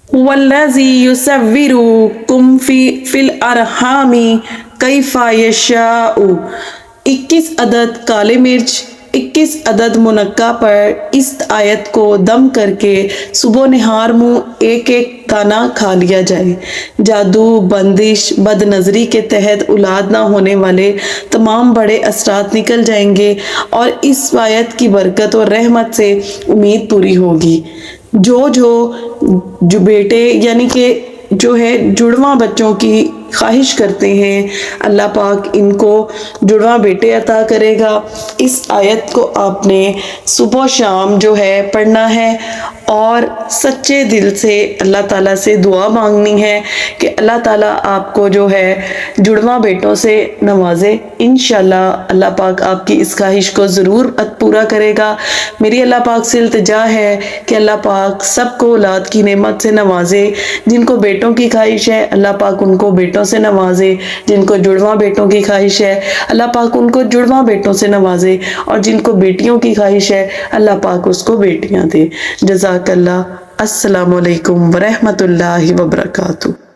वल्लज़ी युसव्विरुकुम fill अरहामी कैफा यशाउ। 21 अदद काले मिर्च, 21 अदद मुनक्का पर इस आयत को दम करके सुबह निहार मुँह एक एक दाना खा लिया जाए। जादू, बंदिश, बदनजरी के तहत औलाद ना होने वाले तमाम बड़े असरात निकल जाएंगे और इस आयत की बरकत और रहमत से उम्मीद पूरी होगी। जो बेटे यानी कि जो है जुड़वा बच्चों की ख्वाहिश करते हैं, अल्लाह पाक इनको जुड़वा बेटे अता करेगा। इस आयत को आपने सुबह शाम जो है पढ़ना है और सच्चे दिल से अल्लाह ताला से दुआ मांगनी है कि अल्लाह ताला आपको जो है जुड़वा बेटों से नवाजे। इंशाल्लाह अल्लाह पाक आपकी इस ख्वाहिश को ज़रूर पूरा करेगा। मेरी अल्लाह पाक से इल्तिजा है कि अल्लाह पाक सबको औलाद की नेमत से नवाजे। जिनको बेटों की ख्वाहिश है अल्लाह पाक उनको बेटों से नवाजे, जिनको जुड़वा बेटों की ख्वाहिश है अल्लाह पाक उनको जुड़वा बेटों से नवाजे, और जिनको बेटियों की ख्वाहिश है अल्लाह पाक उसको बेटियां दे। जज़ाकल्लाह। अस्सलामु अलैकुम वरहमतुल्लाहि वबरकातुहू।